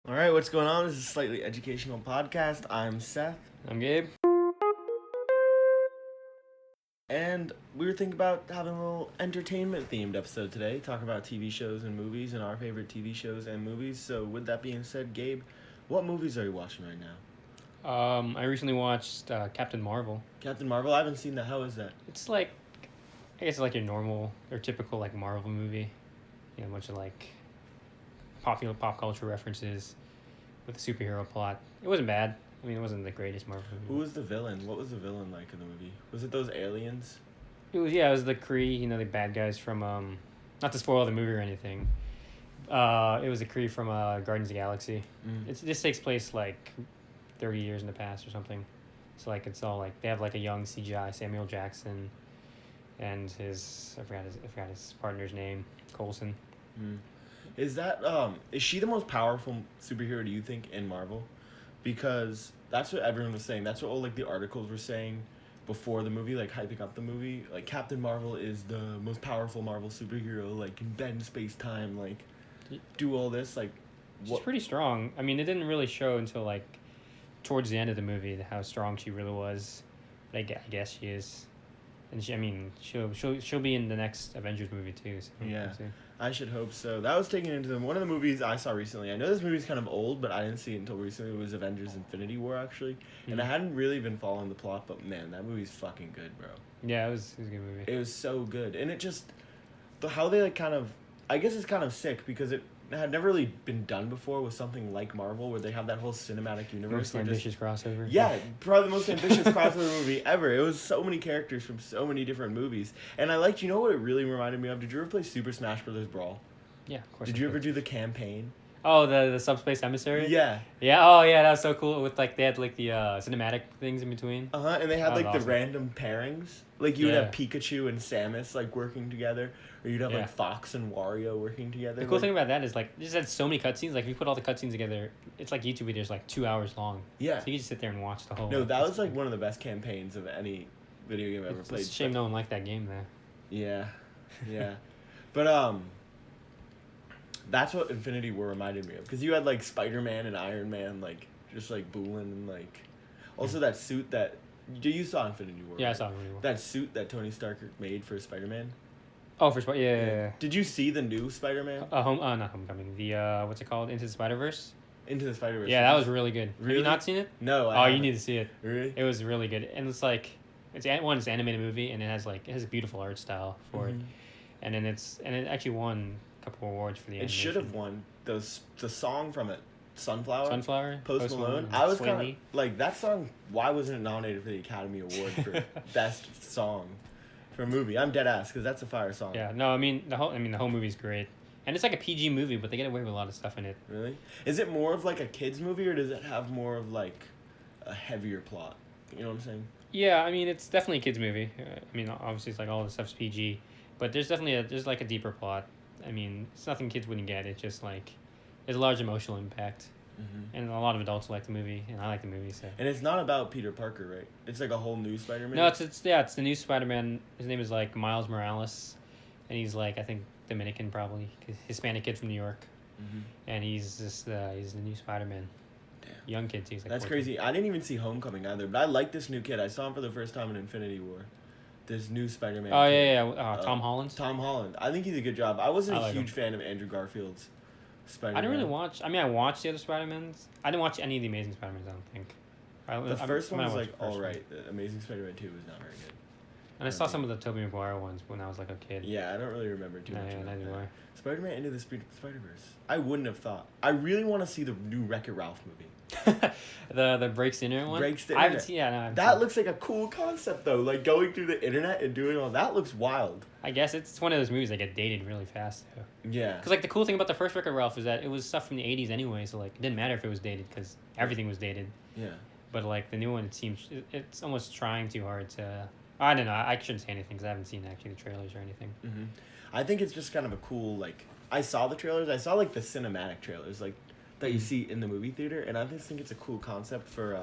All right, what's going on? This is a slightly educational podcast. I'm Seth, I'm Gabe. and we were thinking about having a little entertainment-themed episode today, talk about TV shows and movies and our favorite TV shows and movies. So, with that being said, Gabe, what movies are you watching right now? I recently watched Captain Marvel. Captain Marvel? I haven't seen that. How is that? It's like, I guess it's like your normal or typical like Marvel movie. You know, a bunch of like popular pop culture references with a superhero plot. It wasn't bad. I mean, it wasn't the greatest Marvel movie. Who was the villain? What was the villain like in the movie? Was it those aliens? It was the Kree. You know, the bad guys from not to spoil the movie or anything. It was the Kree from Guardians of the Galaxy. This takes place like 30 years in the past or something. So like it's all like they have like a young CGI Samuel Jackson, and I forgot his partner's name, Coulson. Is that is she the most powerful superhero, do you think, in Marvel? Because that's what everyone was saying. That's what all like the articles were saying before the movie, like hyping up the movie. Like Captain Marvel is the most powerful Marvel superhero, like can bend space time, like do all this, like She's pretty strong. I mean, it didn't really show until like towards the end of the movie how strong she really was. But I guess she is, and she'll be in the next Avengers movie too. So Yeah. we'll see. I should hope so. That was taken into one of the movies I saw recently. I know this movie's kind of old, but I didn't see it until recently. It was Avengers Infinity War, actually. And I hadn't really been following the plot, but man, that movie's fucking good, bro. Yeah, it was a good movie. It was so good. And it just, how they like kind of, I guess it's kind of sick because it had never really been done before with something like Marvel where they have that whole cinematic universe. Most ambitious crossover. Yeah, probably the most ambitious crossover movie ever. It was so many characters from so many different movies. And I liked, you know what it really reminded me of? Did you ever play Super Smash Bros. Brawl? Yeah, of course. Did you ever do the campaign? Oh, the subspace emissary. Yeah. Yeah. Oh, yeah. That was so cool. With like they had like the cinematic things in between. And they had That was like the awesome. random pairings. Like you would Yeah. have Pikachu and Samus like working together, or you'd have Yeah. like Fox and Wario working together. The cool thing about that is like they just had so many cutscenes. Like if you put all the cutscenes together, it's like YouTube videos like 2 hours long. Yeah. So you can just sit there and watch the whole. No, that was like one of the best campaigns of any video game I've ever played. It's a shame no one liked that game though. Yeah, yeah, but that's what Infinity War reminded me of, because you had like Spider-Man and Iron Man like just like booling and like also that suit that you saw Infinity War. Yeah, I right? saw Infinity War. That suit that Tony Stark made for Spider-Man. Oh, for yeah. Did you see the new Spider-Man? Not Homecoming. The what's it called? Into the Spider-Verse. Into the Spider-Verse. Yeah, that was really good. Have Really? you not seen it? No. Oh, you need to see it. Really? It was really good, and it's like it's an animated movie, and it has a beautiful art style for it, and then it actually won a couple awards for the. It should have won the song from it, Sunflower. Sunflower. Post Malone. and I was Sway kind of Lee. like that song. Why wasn't it nominated for the Academy Award for best song for a movie? I'm dead ass because that's a fire song. Yeah, no, I mean the whole movie's great, and it's like a PG movie, but they get away with a lot of stuff in it. Really? Is it more of like a kids movie, or does it have more of like a heavier plot? You know what I'm saying? Yeah, I mean it's definitely a kids movie. I mean obviously it's like all the stuff's PG, but there's definitely there's like a deeper plot. I mean it's nothing kids wouldn't get. It's just like there's a large emotional impact, and a lot of adults like the movie, and I like the movie. So. And it's not about Peter Parker, right? It's like a whole new Spider-Man. No, it's the new Spider-Man. His name is like Miles Morales, and he's like I think Dominican probably, Hispanic kid from New York, and he's he's the new Spider-Man. Damn. Young kid too. He's like That's 14. crazy. I didn't even see Homecoming either, but I like this new kid. I saw him for the first time in Infinity War. This new Spider-Man. Oh kid. yeah. Tom Holland. Tom Holland. I think he's a good job. I wasn't I a like huge him. fan of Andrew Garfield's Spider-Man. I didn't really watch. I mean, I watched the other Spider-Mans. I didn't watch any of the Amazing Spider-Mans. I don't think. The first one was like all all right. The Amazing Spider-Man 2 was not very good. And I saw some of the Tobey Maguire ones when I was like a kid. Yeah, I don't really remember too much Yeah, about neither do that. Spider-Man Into the Spider-Verse. I wouldn't have thought. I really want to see the new Wreck-It Ralph movie. the Breaks the Internet one. Breaks the I haven't Internet. seen. Yeah, no, I haven't That seen it. looks like a cool concept though. Like going through the internet and doing all that looks wild. I guess it's one of those movies that get dated really fast too. Yeah. Because like the cool thing about the first Wreck-It Ralph is that it was stuff from the 80s anyway, so like it didn't matter if it was dated because everything was dated. Yeah. But like the new one, it seems it's almost trying too hard to. I don't know. I shouldn't say anything because I haven't seen actually the trailers or anything. I think it's just kind of a cool like. I saw the trailers. I saw like the cinematic trailers like that you see in the movie theater, and I just think it's a cool concept for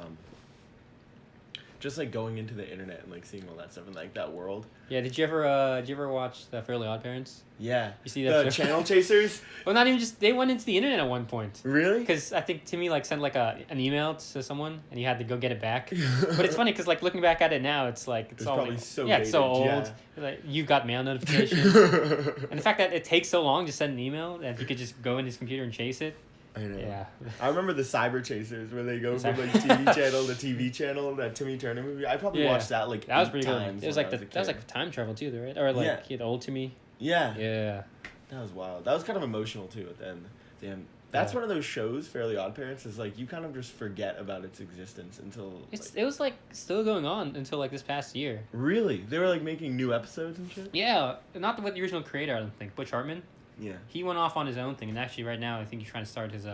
just like going into the internet and like seeing all that stuff and like that world. Yeah, did you ever watch the Fairly Odd Parents? Yeah. You see that the show? Channel Chasers? Well, not even just, they went into the internet at one point. Really? Because I think Timmy like sent like an email to someone and you had to go get it back. But it's funny because like looking back at it now, it's like it's all probably so it's so dated, old. yeah. Like you got mail notifications, and the fact that it takes so long to send an email that he could just go in his computer and chase it. I know. Yeah. I remember the Cyber Chasers where they go from like TV channel to TV channel. That Timmy Turner movie. I probably watched that like that was 8 pretty good. times It was when like I a that was kid. like time travel too, right? Or like Yeah. he had old Timmy. Yeah. Yeah. That was wild. That was kind of emotional too at the end. Damn. That's Yeah. one of those shows, Fairly Odd Parents, is like you kind of just forget about its existence until. It was like still going on until like this past year. Really? They were like making new episodes and shit? Yeah, not with the original creator. I don't think Butch Hartman. Yeah. He went off on his own thing, and actually right now I think he's trying to start his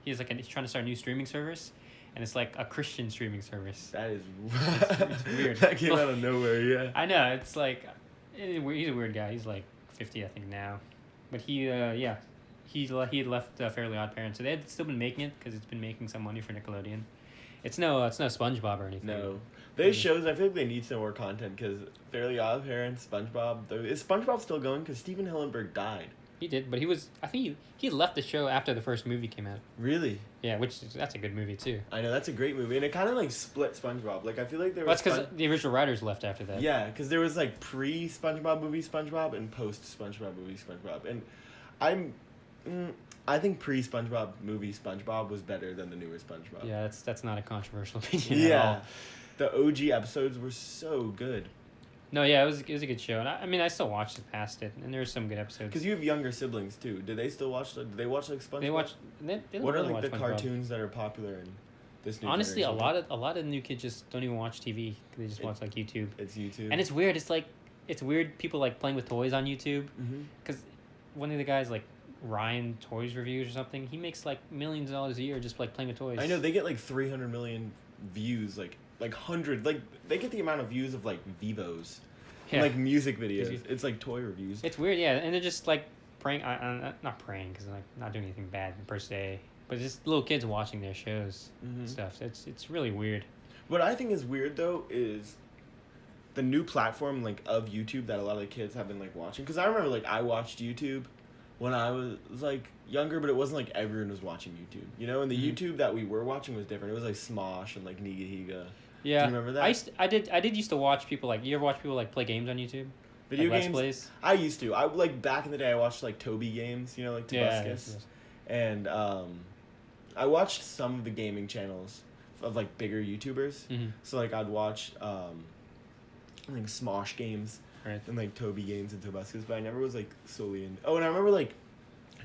he's trying to start a new streaming service, and it's like a Christian streaming service. That is It's weird. That came out of nowhere, yeah. I know, it's like he's a weird guy. He's like 50 I think now, but he had left Fairly Odd Parents, so they had still been making it because it's been making some money for Nickelodeon. It's no SpongeBob or anything. No. Those shows, I feel like they need some more content because Fairly Odd Parents, SpongeBob. Is SpongeBob still going? Because Steven Hillenburg died. He did, but I think he left the show after the first movie came out. Really? Yeah, that's a good movie too. I know, that's a great movie. And it kind of like split SpongeBob. Like, I feel like there was. That's because the original writers left after that. Yeah, because there was like pre SpongeBob movie SpongeBob and post SpongeBob movie SpongeBob. And I think pre SpongeBob movie SpongeBob was better than the newer SpongeBob. Yeah, that's not a controversial opinion at Yeah. all. The OG episodes were so good. No, yeah, it was a good show, and I mean I still watched it past it, and there were some good episodes. Because you have younger siblings too. Do they still watch? Do they watch like SpongeBob? They watch. They don't What are really like the watch SpongeBob. cartoons that are popular in this new Honestly, a generation? lot of the new kids just don't even watch TV. They just watch like YouTube. It's YouTube. And it's weird. It's weird. People like playing with toys on YouTube. Mm-hmm. Because one of the guys like Ryan Toys Reviews or something, he makes like millions of dollars a year just like playing with toys. I know they get like 300 million views, like 100. Like they get the amount of views of like Vivos. Yeah. And, like music videos. It's like toy reviews. It's weird, yeah, and they're just like praying. Not praying because like not doing anything bad per se, but just little kids watching their shows and stuff. So it's really weird. What I think is weird though is the new platform like of YouTube that a lot of the kids have been like watching. Because I remember like I watched YouTube when I was like younger, but it wasn't like everyone was watching YouTube. You know, and the YouTube that we were watching was different. It was like Smosh and like Niga Higa. Yeah, do you remember that? I did used to watch people like. You ever watch people like play games on YouTube? Video like games. Let's plays. I used to. I like back in the day. I watched like Toby games. You know, like Tobuscus. Yeah. And I watched some of the gaming channels of like bigger YouTubers. Mm-hmm. So like I'd watch like Smosh games Right. and like Toby games and Tobuscus, but I never was like solely in. Oh, and I remember like, do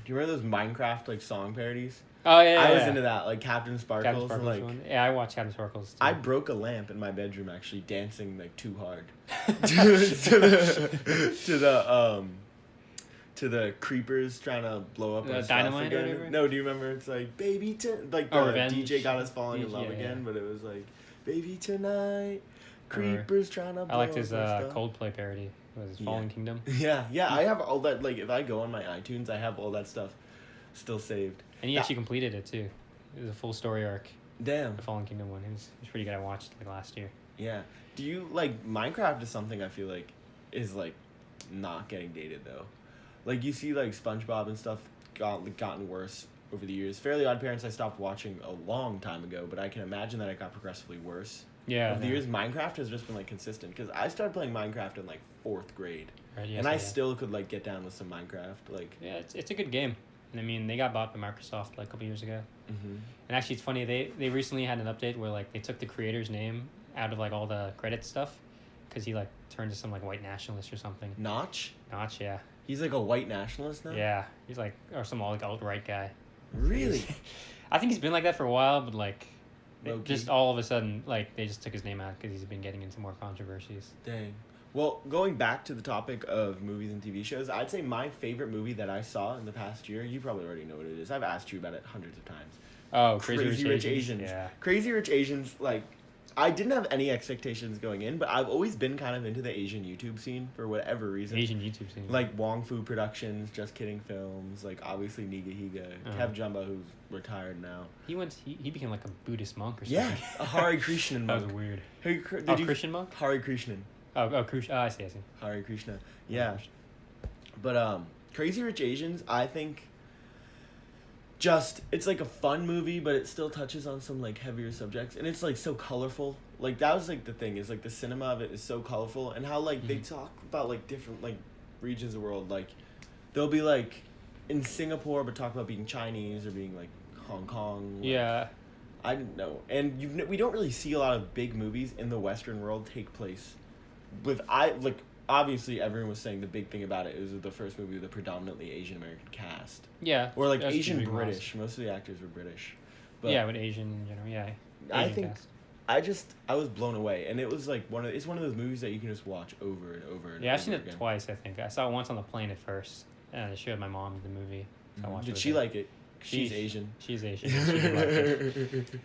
you remember those Minecraft like song parodies? Oh yeah. I was into that, like Captain Sparkles. Captain Sparkles and, like, one. Yeah, I watch Captain Sparkles too. I broke a lamp in my bedroom actually dancing like too hard to the creepers trying to blow up The our stuff Dynamite or again. whatever? No, do you remember? It's like baby like the Revenge. DJ got us falling in Yeah, love yeah. again, but it was like baby tonight, creepers trying to. I liked blow his up our stuff. Coldplay parody. What was it, Fallen Kingdom? Yeah, I have all that. Like, if I go on my iTunes, I have all that stuff still saved. And he actually completed it too. It was a full story arc. Damn. The Fallen Kingdom one. It was pretty good. I watched it like last year. Yeah. Do you like Minecraft? Is something I feel like is like not getting dated though. Like you see like SpongeBob and stuff gotten worse over the years. Fairly Odd Parents I stopped watching a long time ago, but I can imagine that it got progressively worse. Yeah. Over the years, Minecraft has just been like consistent because I started playing Minecraft in like 4th grade, Right, yes, and I yeah. still could like get down with some Minecraft. Like, Yeah, it's a good game. And I mean, they got bought by Microsoft like a couple years ago. mm-hmm. And actually, it's funny. They recently had an update where like they took the creator's name out of like all the credit stuff, because he like turned to some like white nationalist or something. Notch. Notch, yeah. He's like a white nationalist now. Yeah, he's like or some like alt-right guy. Really? I think he's been like that for a while, but like Low-key. just all of a sudden like they just took his name out because he's been getting into more controversies. Dang. Well, going back to the topic of movies and TV shows, I'd say my favorite movie that I saw in the past year, you probably already know what it is. I've asked you about it hundreds of times. Oh, Crazy Rich Asians. Yeah. Crazy Rich Asians, like, I didn't have any expectations going in, but I've always been kind of into the Asian YouTube scene for whatever reason. Asian YouTube scene. Like Wong Fu Productions, Just Kidding Films, like obviously Nigahiga, Kev Jumba, who's retired now. He became like a Buddhist monk or something. Yeah, a Hare Krishnan monk. That was weird. Christian monk? Hare Krishnan. Krishna. I see. Hare Krishna. Yeah. But Crazy Rich Asians, I think it's like a fun movie, but it still touches on some like heavier subjects, and it's like so colorful. Like that was like the thing, is like the cinema of it is so colorful, and how like they talk about like different like regions of the world. Like they'll be like in Singapore, but talk about being Chinese or being like Hong Kong. Like, Yeah. I didn't know, and we don't really see a lot of big movies in the Western world take place with obviously everyone was saying the big thing about it was the first movie with a predominantly Asian American cast. Yeah. Or like Asian British. Most of the actors were British. But yeah, with Asian in general. Yeah. I think I was blown away, and it was like it's one of those movies that you can just watch over and over and over. Yeah, I've seen again. it twice. I think I saw it once on the plane at first, and I showed my mom the movie. So I watched Did it she with her. like it? She's Asian. She's Asian. She did like it.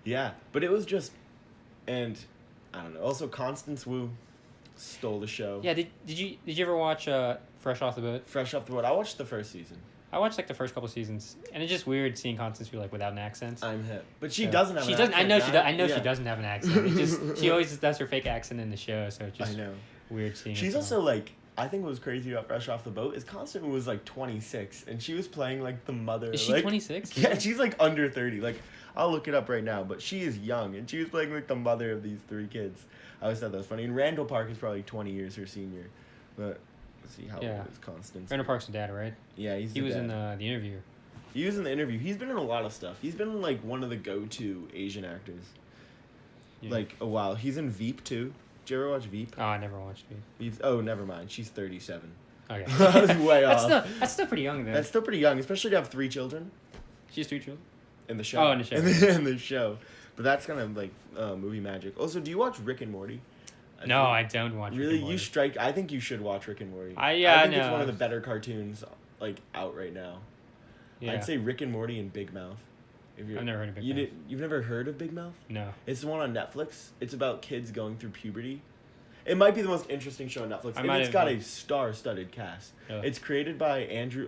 Yeah, but it was just, and I don't know. Also, Constance Wu stole the show. Yeah. Did you ever watch Fresh Off the Boat? Fresh Off the Boat. I watched the first season. I watched like the first couple seasons, and it's just weird seeing Constance Wu like without an accent. I'm hip, but she doesn't have. She an doesn't. accent I know now. she does. I know Yeah. she doesn't have an accent. It just she always just does her fake accent in the show, so it's just I know. weird seeing. She's it also like, I think what was crazy about Fresh Off the Boat is Constance Wu was like 26, and she was playing like the mother. Is she like, 26? Yeah, she's like under 30. Like, I'll look it up right now, but she is young, and she was playing like the mother of these 3 kids. I always thought that was funny. And Randall Park is probably 20 years her senior, but let's see how old is Constance. Randall Park's dad, right? Yeah, he was in the Interview. He was in the Interview. He's been in a lot of stuff. He's been like one of the go-to Asian actors. Yeah. Like a while. He's in Veep too. Did you ever watch Veep? Oh, I never watched it. Oh, never mind. She's 37. Okay. I was way off. That's still pretty young though. That's still pretty young, especially to have 3 children. She has 3 children. In the show. Oh, in the show. In the show. But that's kind of like movie magic. Also, do you watch Rick and Morty? No, I don't watch. Really, Rick and Morty. you strike. I think you should watch Rick and Morty. I think know. it's one of the better cartoons like out right now. Yeah. I'd say Rick and Morty and Big Mouth. I've never heard of Big Mouth. You've never heard of Big Mouth? No. It's the one on Netflix. It's about kids going through puberty. It might be the most interesting show on Netflix. And it's got a star-studded cast. Yeah. It's created by Andrew.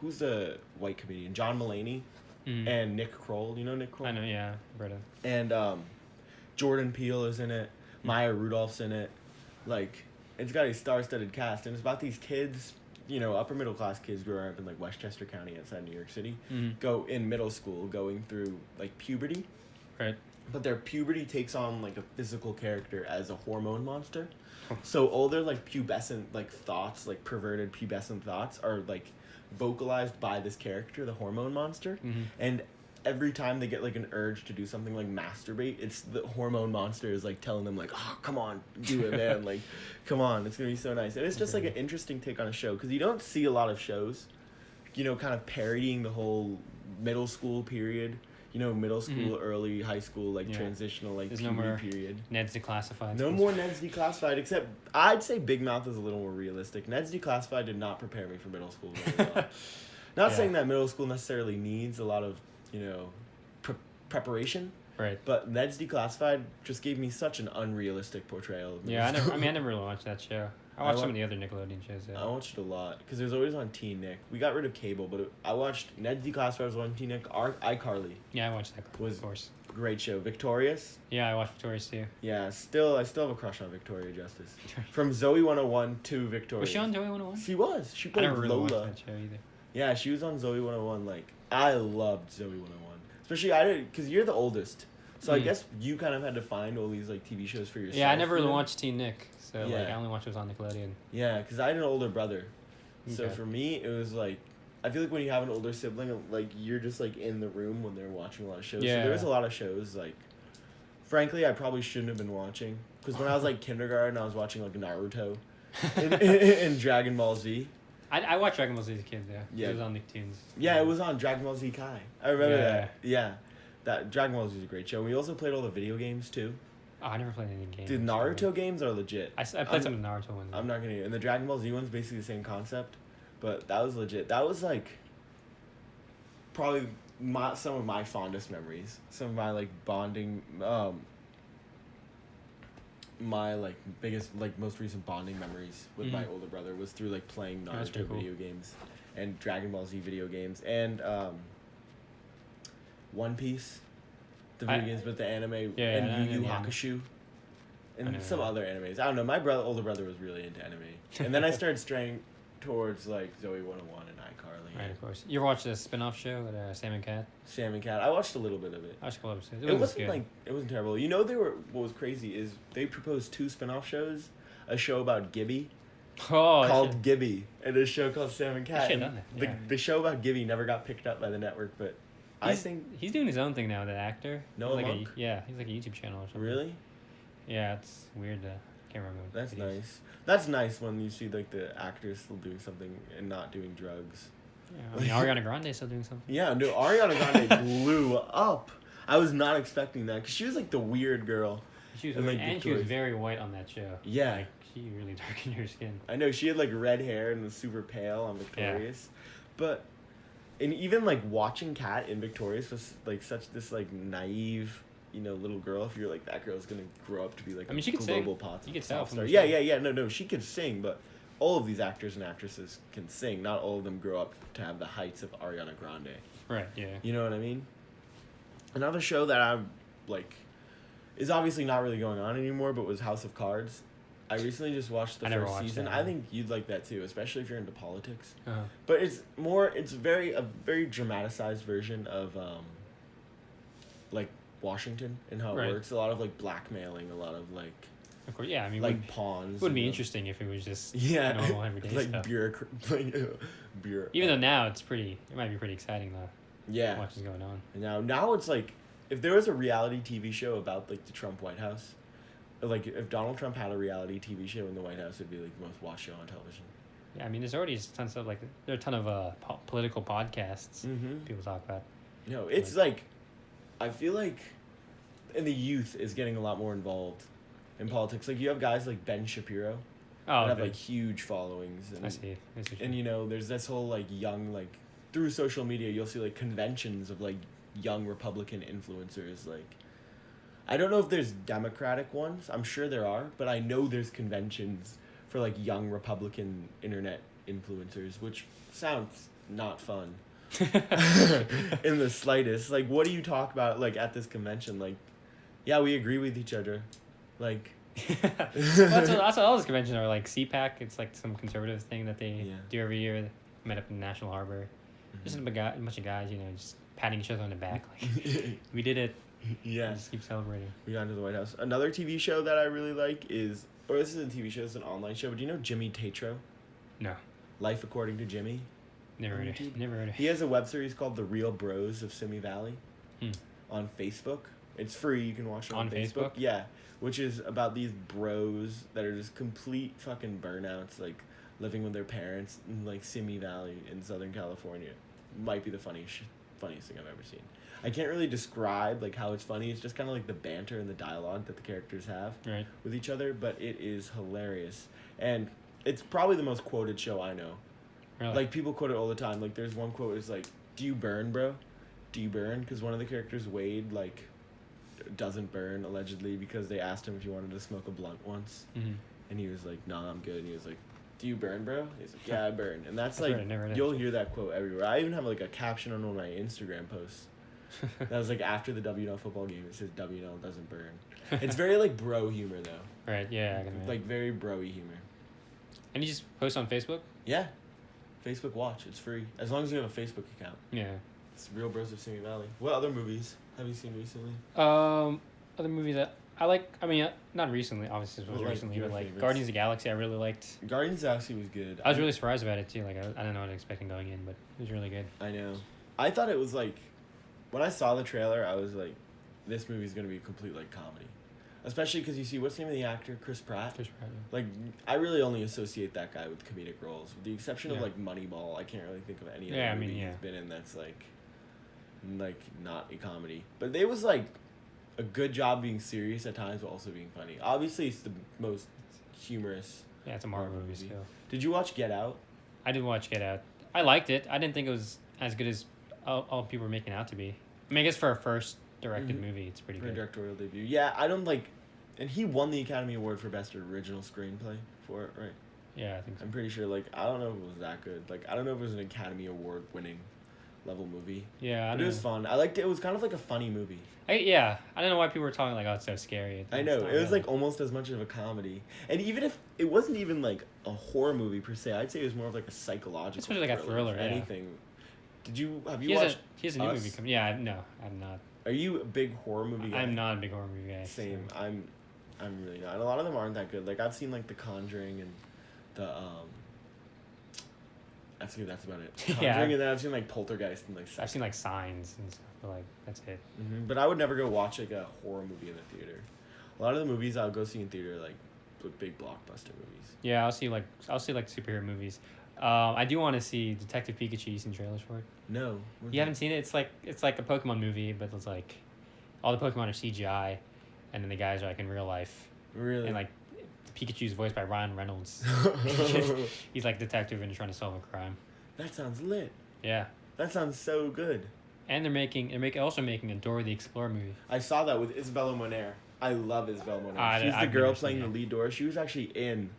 Who's the white comedian? John Mulaney and Nick Kroll. You know Nick Kroll? I know. Yeah, I've read it. And Jordan Peele is in it. Maya Rudolph's in it. Like, it's got a star-studded cast, and it's about these kids, you know, upper middle class kids growing up in like Westchester County outside New York City, go in middle school, going through like puberty. Right. But their puberty takes on like a physical character as a hormone monster. So all their like pubescent like thoughts, like perverted pubescent thoughts, are like vocalized by this character, the hormone monster. And every time they get like an urge to do something like masturbate, it's the hormone monster is like telling them like, oh, come on, do it, man. Like, come on, it's gonna be so nice. And it's just like an interesting take on a show, because you don't see a lot of shows, you know, kind of parodying the whole middle school period. You know, middle school, early high school, like transitional, like There's puberty no more period. Ned's Declassified. No more Ned's Declassified, except I'd say Big Mouth is a little more realistic. Ned's Declassified did not prepare me for middle school very well. Not saying that middle school necessarily needs a lot of, you know, preparation. Right. But Ned's Declassified just gave me such an unrealistic portrayal of Yeah, middle I never really watched that show. I watched some of the other Nickelodeon shows. Yeah. I watched it a lot because it was always on Teen Nick. We got rid of cable, but I watched Ned's Declassified was on Teen Nick. iCarly. Yeah, I watched that. Of course. Great show. Victorious. Yeah, I watched Victorious too. Yeah, I still have a crush on Victoria Justice. From Zoe 101 to Victorious. Was she on Zoe 101? She was. She played I never really Lola. watched that show either. Yeah, she was on Zoe 101. Like, I loved Zoe 101. Especially, I did, because you're the oldest. So I guess you kind of had to find all these, like, TV shows for yourself. Yeah, I never really watched Teen Nick. So, Yeah. like, I only watched what was on Nickelodeon. Yeah, because I had an older brother. So Okay. for me, it was like, I feel like when you have an older sibling, like, you're just, like, in the room when they're watching a lot of shows. Yeah. So there was a lot of shows, like, frankly, I probably shouldn't have been watching. Because when I was, like, kindergarten, I was watching, like, Naruto and Dragon Ball Z. I watched Dragon Ball Z as a kid, though. Yeah. It was on Nicktoons. Yeah, it was on Dragon Ball Z Kai. I remember Yeah. that. Yeah. That Dragon Ball Z is a great show. We also played all the video games, too. Oh, I never played any games. Dude, Naruto games are legit. I played some of the Naruto ones. I'm not gonna. And the Dragon Ball Z one's basically the same concept, but that was legit. That was like probably some of my fondest memories. Some of my like bonding my like biggest like most recent bonding memories with my older brother was through like playing That's Naruto pretty cool. video games and Dragon Ball Z video games and One Piece, the video games with the anime and Yu Yu Hakusho. And some other animes. I don't know. My older brother was really into anime. And then I started straying towards like Zoe 101 and iCarly. Right, of course. You ever watched the spin-off show with Sam and Cat? Sam and Cat. I watched a little bit of it. I watched a couple episodes. It wasn't like it wasn't terrible. You know, what was crazy is they proposed 2 spin-off shows, a show about Gibby called Gibby and a show called Sam and Cat. Done that. Yeah. The show about Gibby never got picked up by the network, but I think he's doing his own thing now. The actor. Noah Monk? He's like a YouTube channel or something. Really? Yeah, it's weird. Can't remember. That's nice. That's nice when you see like the actors still doing something and not doing drugs. Yeah, I mean, Ariana Grande still doing something. Yeah, no, Ariana Grande blew up. I was not expecting that because she was like the weird girl. She was weird, and she was very white on that show. Yeah, like she really darkened her skin. I know she had like red hair and was super pale on Victorious, but and even like watching Kat in Victorious was like such this like naive, you know, little girl. If you're like that girl's gonna grow up to be like she could global sing. pop You could tell star. Yeah. No, she could sing, but all of these actors and actresses can sing. Not all of them grow up to have the heights of Ariana Grande. Right. Yeah. You know what I mean? Another show that I'm like is obviously not really going on anymore, but was House of Cards. I recently just watched the first season. That. I think you'd like that too, especially if you're into politics. Uh-huh. But it's a very dramatized version of like Washington and how it works. A lot of like blackmailing, a lot of like. Of course, yeah. I mean, like pawns. It would be interesting if it was just normal everyday like stuff. Even though now it might be pretty exciting though. Yeah. What's going on? And now it's like, if there was a reality TV show about like the Trump White House, like if Donald Trump had a reality TV show in the White House, it'd be like the most watched show on television. Yeah, I mean, there's already tons of like there are a ton of political podcasts people talk about. No, it's like I feel like, and the youth is getting a lot more involved in politics. Like you have guys like Ben Shapiro, that have like huge followings. And, I see. And you know, there's this whole like young like through social media, you'll see like conventions of like young Republican influencers. Like, I don't know if there's Democratic ones. I'm sure there are, but I know there's conventions for like young Republican internet influencers, which sounds not fun in the slightest. Like, what do you talk about like at this convention? Like, yeah, we agree with each other. Like, that's what all those conventions are like. CPAC, it's like some conservative thing that they do every year. They met up in National Harbor. Just a bunch of guys, you know, just patting each other on the back. Like, we did it. Yeah. Just keep celebrating. We got into the White House. Another TV show that I really like is, or this isn't a TV show, it's an online show, but do you know Jimmy Tatro? No. Life According to Jimmy? Never heard of it. He has a web series called The Real Bros of Simi Valley on Facebook. It's free. You can watch it on Facebook. Yeah. Which is about these bros that are just complete fucking burnouts, like living with their parents in like Simi Valley in Southern California. Might be the funniest thing I've ever seen. I can't really describe like how it's funny. It's just kind of like the banter and the dialogue that the characters have with each other, but it is hilarious. And it's probably the most quoted show I know. Really? Like, people quote it all the time. Like, there's one quote is like, "Do you burn, bro? Do you burn?" Because one of the characters, Wade, like, doesn't burn, allegedly, because they asked him if he wanted to smoke a blunt once. And he was like, "Nah, I'm good." And he was like, "Do you burn, bro?" He's like, "Yeah, I burn." And that's like, you'll hear that quote everywhere. I even have like a caption on one of my Instagram posts. That was like after the WNL football game. It says WNL doesn't burn. It's very like bro humor though. Right. Yeah. I can imagine. Like very bro-y humor. And you just post on Facebook? Yeah. Facebook Watch. It's free as long as you have a Facebook account. Yeah. It's Real Bros of Simi Valley. What other movies have you seen recently? Other movies that I like. I mean, not recently. Obviously, it was like recently, but like favorites? Guardians of the Galaxy, I really liked. Guardians of the Galaxy was good. I was really surprised about it too. Like I don't know what I was expecting going in, but it was really good. I know. I thought it was like, when I saw the trailer, I was like, this movie's gonna be a complete like comedy, especially because you see what's the name of the actor, Chris Pratt. Chris Pratt. Yeah. Like, I really only associate that guy with comedic roles, with the exception of like Moneyball. I can't really think of any other movie he's been in that's like not a comedy. But they was like a good job being serious at times, but also being funny. Obviously, it's the most humorous. Yeah, it's a Marvel movie still. Did you watch Get Out? I did watch Get Out. I liked it. I didn't think it was as good as all people were making it out to be. I mean, I guess for a first directed movie, it's pretty good. Directorial debut. Yeah, I don't like. And he won the Academy Award for Best Original Screenplay for it, right? Yeah, I think so. I'm pretty sure. Like, I don't know if it was that good. Like, I don't know if it was an Academy Award winning level movie. Yeah, But it was fun. I liked it. It was kind of like a funny movie. I don't know why people were talking like, oh, it's so scary. I know. It was like almost as much of a comedy. And even if it wasn't even like a horror movie per se, I'd say it was more of like a psychological It's really like a thriller, if yeah. anything. Have you watched He has a new Us? movie coming. Yeah, no, I'm not. Are you a big horror movie guy? I'm not a big horror movie guy. Same. So. I'm really not. And a lot of them aren't that good. Like, I've seen like The Conjuring and the Actually, that's about it. Conjuring, Yeah. and then I've seen like Poltergeist and like. I've seen like Signs and stuff, but like that's it. But I would never go watch like a horror movie in the theater. A lot of the movies I'll go see in theater like big blockbuster movies. Yeah, I'll see like superhero movies. I do want to see Detective Pikachu. You seen trailers for it? No. You haven't seen it? It's like a Pokemon movie, but it's like all the Pokemon are CGI, and then the guys are like in real life. Really? And like Pikachu's voiced by Ryan Reynolds. He's like a detective and trying to solve a crime. That sounds lit. Yeah. That sounds so good. And they're also making a Dora the Explorer movie. I saw that with Isabella Moner. I love Isabella Moner. She's the I've girl never seen playing it. the lead Dora. She was actually in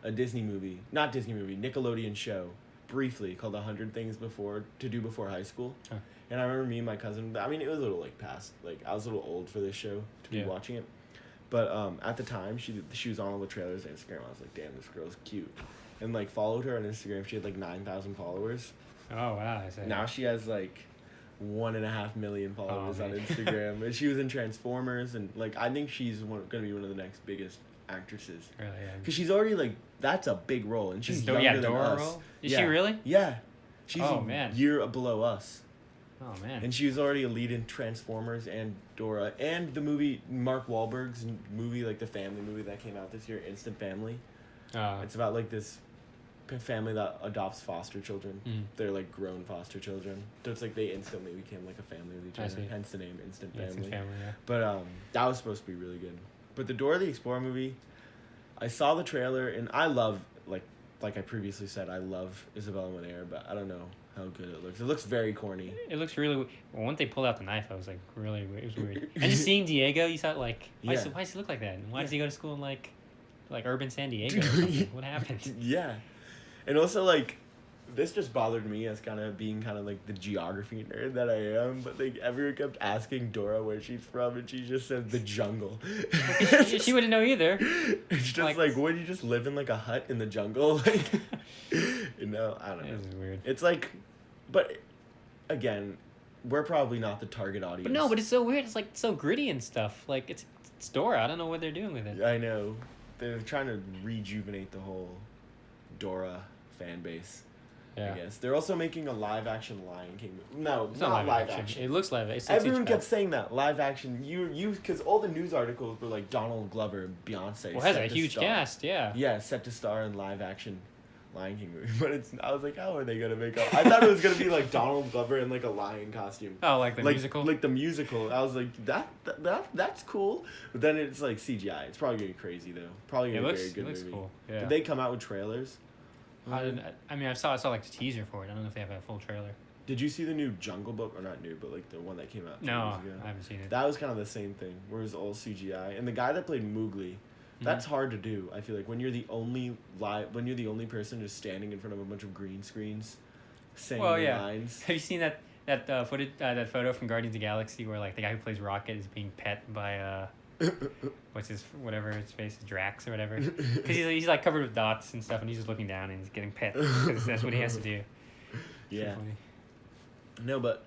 a Nickelodeon show, briefly, called 100 Things to Do Before High School. Huh. And I remember me and my cousin, I mean, it was a little like past, like I was a little old for this show to be Yeah. watching it. But at the time, she was on all the trailers on Instagram. I was like, damn, this girl's cute. And like followed her on Instagram. She had like 9,000 followers. Oh wow! I see. Now she has like 1.5 million followers on man. Instagram. And she was in Transformers, and like I think she's gonna be one of the next biggest actresses. Really? Yeah. Cause she's already like that's a big role, and she's younger than Dora us. role? Is Yeah. she really? Yeah, she's Oh, a man. year below us, Oh man. and she was already a lead in Transformers and Dora, and the movie Mark Wahlberg's movie, like the family movie that came out this year, Instant Family. It's about like this family that adopts foster children. They're like grown foster children, so it's like they instantly became like a family with each I other. see. Hence the name Instant Family. Instant Family. Yeah. But that was supposed to be really good. But the Dora the Explorer movie, I saw the trailer and I love like I previously said, I love Isabella Moner, but I don't know how good it looks. It looks very corny. It looks really. Well, once they pulled out the knife, I was like, really. It was weird. And just seeing Diego, you thought like, why does he look like that? And why does he go to school in like urban San Diego or something? What happened? Yeah, and also like. This just bothered me as kind of being kind of like the geography nerd that I am, but like everyone kept asking Dora where she's from, and she just said the jungle. She wouldn't know either. It's just like, would you just live in like a hut in the jungle? Like, I don't know. It was weird. It's like, but again, we're probably not the target audience. But no, but it's so weird. It's like so gritty and stuff. Like it's Dora. I don't know what they're doing with it. I know. They're trying to rejuvenate the whole Dora fan base. Yeah. I guess they're also making a live action Lion King movie. No, It's not live action. It looks live. It's Everyone CGI. kept saying that live action. You because all the news articles were like Donald Glover and Beyonce. Well, it has set a to huge star. cast. Yeah. Yeah, set to star in live action Lion King movie. But it's I was like, how are they gonna make up? I thought it was gonna be like Donald Glover in like a lion costume. Oh, like the musical. Like the musical. I was like, that's cool. But then it's like CGI. It's probably gonna be crazy though. Probably gonna be a very good movie. Cool. Yeah. Did they come out with trailers? I saw like the teaser for it. I don't know if they have a full trailer. Did you see the new Jungle Book, or not new, but like the one that came out 2 No, years ago? I haven't seen it. That was kind of the same thing, where it was all CGI. And the guy that played Mowgli, that's hard to do. I feel like when you're the only person just standing in front of a bunch of green screens, saying lines. Have you seen that footage, that photo from Guardians of the Galaxy where like the guy who plays Rocket is being pet by what's his face is Drax or whatever, because he's like covered with dots and stuff, and he's just looking down and he's getting pet because that's what he has to do. Yeah. So funny. No, but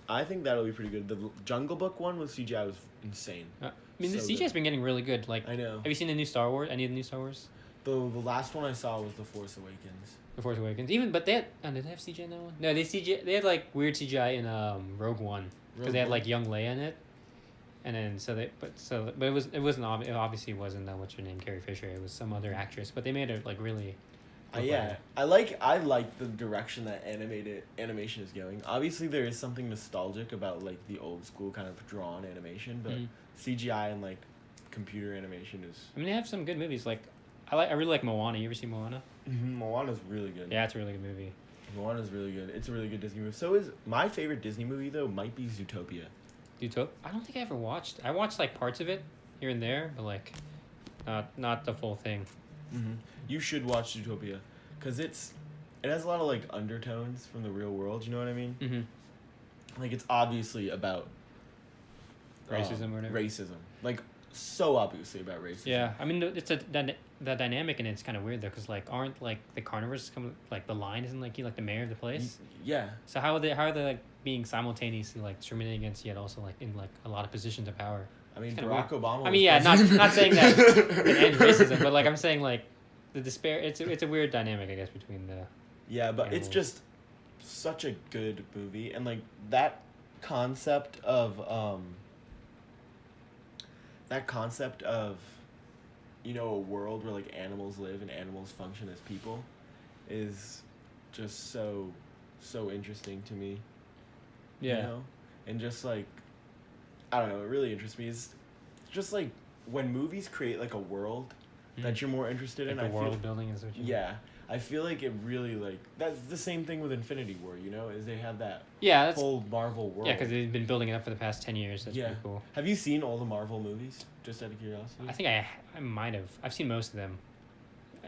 I think that'll be pretty good. The Jungle Book one with CGI was insane. I mean, the So CGI's good. been getting really good. Like, I know. have you seen the new Star Wars? Any of the new Star Wars? The last one I saw was The Force Awakens. The Force Awakens. But they had. Oh, did they have CGI in that one? No, they had like weird CGI in Rogue One because they had like young Leia in it. And then but it obviously wasn't what's her name, Carrie Fisher. It was some other actress, but they made her like really. Yeah, I like the direction that animation is going. Obviously, there is something nostalgic about like the old school kind of drawn animation, but CGI and like computer animation is. I mean, they have some good movies. Like, I really like Moana. You ever see Moana? Moana's really good. Yeah, it's a really good movie. Moana's really good. It's a really good Disney movie. So is my favorite Disney movie though might be Zootopia. I don't think I ever watched. I watched like parts of it, here and there, but like, not the full thing. Mm-hmm. You should watch Zootopia, because it has a lot of like undertones from the real world. You know what I mean? Mm-hmm. Like it's obviously about Racism or whatever. Racism, like so obviously about racism. Yeah, I mean it's the dynamic in it's kind of weird though, because like aren't like the carnivores come like the lion isn't like the mayor of the place. Yeah. So how are they like being simultaneously like discriminating against yet also like in like a lot of positions of power? I mean, Barack Obama. I mean, yeah, not saying that it ends racism, but like I'm saying like the despair. It's a weird dynamic, I guess, between the. Yeah, but animals. it's just such a good movie, and like that concept of a world where like animals live and animals function as people is just so interesting to me. Yeah. You know? And just like I don't know, it really interests me. It's just like when movies create like a world that you're more interested like in. The I world feel, building is what you. Yeah. I feel like it really like that's the same thing with Infinity War, you know, is they have that whole Marvel world. Yeah, because they've been building it up for the past 10 years. That's pretty cool. Have you seen all the Marvel movies? Just out of curiosity. I think I might have. I've seen most of them.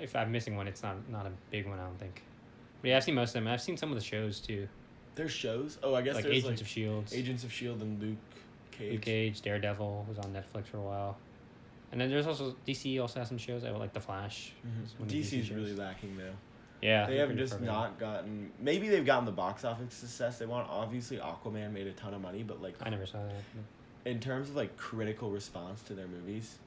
If I'm missing one, it's not a big one, I don't think. But yeah, I've seen most of them. I've seen some of the shows too. There's shows? Oh, I guess like there's Agents of S.H.I.E.L.D. Agents of S.H.I.E.L.D. and Luke Cage, Daredevil was on Netflix for a while. And then there's also DC also has some shows. I like The Flash. Mm-hmm. DC's really lacking though. Yeah, they have just not gotten. Maybe they've gotten the box office success they want. Obviously, Aquaman made a ton of money, but like I never saw that. In terms of like critical response to their movies,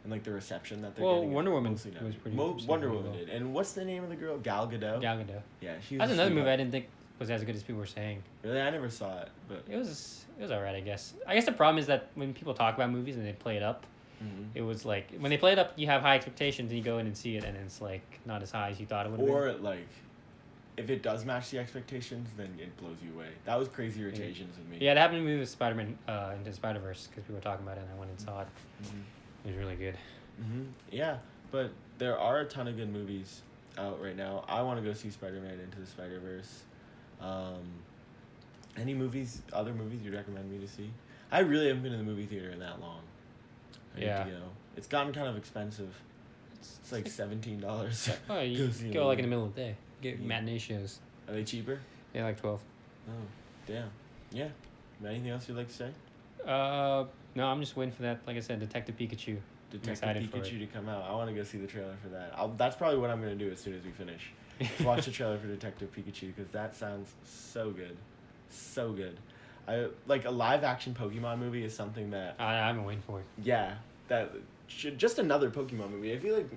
and like the reception that they're well, getting. Wonder Woman was pretty. Wonder Woman did, and what's the name of the girl? Gal Gadot. Gal Gadot. Yeah, she. That's another movie I didn't think was as good as people were saying. Really, I never saw it, but it was alright, I guess. I guess the problem is that when people talk about movies and they play it up. Mm-hmm. It was like when they play it up, you have high expectations, and you go in and see it, and it's like not as high as you thought it would. Or like, if it does match the expectations, then it blows you away. That was Crazy Rich Asians with me. Yeah, it happened to me with Spider-Man Into the Spider-Verse because people were talking about it, and I went and saw it. Mm-hmm. It was really good. Mm-hmm. Yeah, but there are a ton of good movies out right now. I want to go see Spider-Man Into the Spider-Verse. Any other movies you'd recommend me to see? I really haven't been to the movie theater in that long. I need to go. It's gotten kind of expensive. It's like $17. Oh, you go like in the middle of the day. Get matinee shows. Are they cheaper? Yeah, like 12. Oh, damn. Yeah. Anything else you'd like to say? No, I'm just waiting for that. Like I said, Detective Pikachu. Detective Pikachu to come out. I want to go see the trailer for that. That's probably what I'm going to do as soon as we finish. Watch the trailer for Detective Pikachu because that sounds so good. So good. Like a live action Pokemon movie is something that I've been waiting for it. Yeah, that should just another Pokemon movie. I feel like,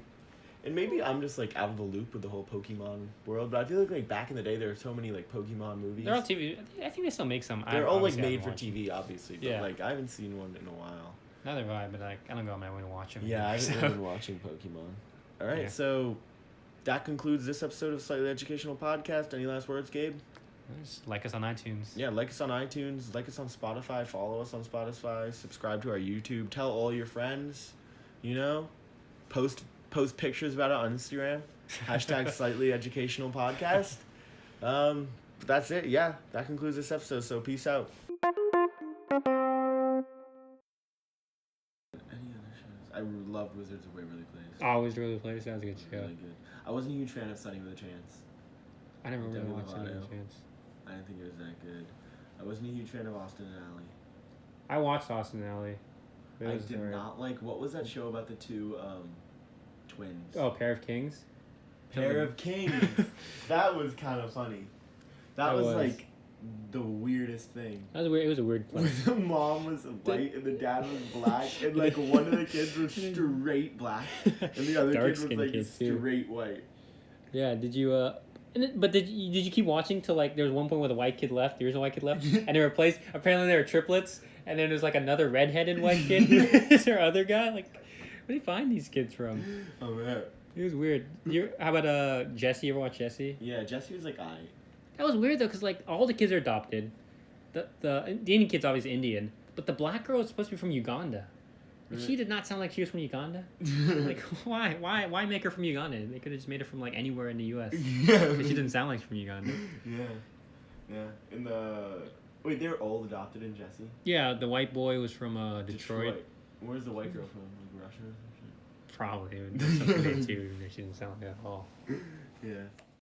and maybe I'm just like out of the loop with the whole Pokemon world, but I feel like back in the day there were so many like Pokemon movies. They're on TV. I think they still make some. They're all like made for TV, obviously, but like I haven't seen one in a while. Neither have I, but like I don't go on my way to watch them. Yeah, I haven't been watching Pokemon. All right, so that concludes this episode of Slightly Educational Podcast. Any last words, Gabe? Just like us on iTunes. Yeah, like us on iTunes, like us on Spotify, follow us on Spotify, subscribe to our YouTube, tell all your friends, you know, post pictures about it on Instagram, # Slightly Educational Podcast. That's it. Yeah, that concludes this episode. So peace out. Any other shows? I loved Wizards of Waverly Place. Oh, Wizards of Waverly Place. That was a good show. Really good. I wasn't a huge fan of Sunny with a Chance. I never really watched Sunny with a Chance. I didn't think it was that good. I wasn't a huge fan of Austin and Ally. I watched Austin and Ally. I did not like. What was that show about the two twins? Oh, Pair of Kings. Pair of Kings. That was kind of funny. That was like the weirdest thing. That was weird. It was a weird play. The mom was white and the dad was black, and like one of the kids was straight black, and the other kid was like straight white. Yeah. Did you But did you keep watching till like there was one point where the white kid left? There was a white kid left, and they replaced. Apparently, they were triplets, and then there's like another redheaded white kid. Is there other guy? Like, where do you find these kids from? Oh man, it was weird. How about Jesse? You ever watch Jesse? Yeah, Jesse was like That was weird though, cause like all the kids are adopted. The Indian kid's obviously Indian, but the black girl is supposed to be from Uganda. But she did not sound like she was from Uganda. Like, why make her from Uganda? They could have just made her from like anywhere in the U.S. Yeah, but she didn't sound like she's from Uganda. Yeah. Wait, they were all adopted in Jesse. Yeah, the white boy was from Detroit. Where's the white girl from? Like Russia or some shit? Probably. It would be something there too, even if she didn't sound like that at all. Yeah.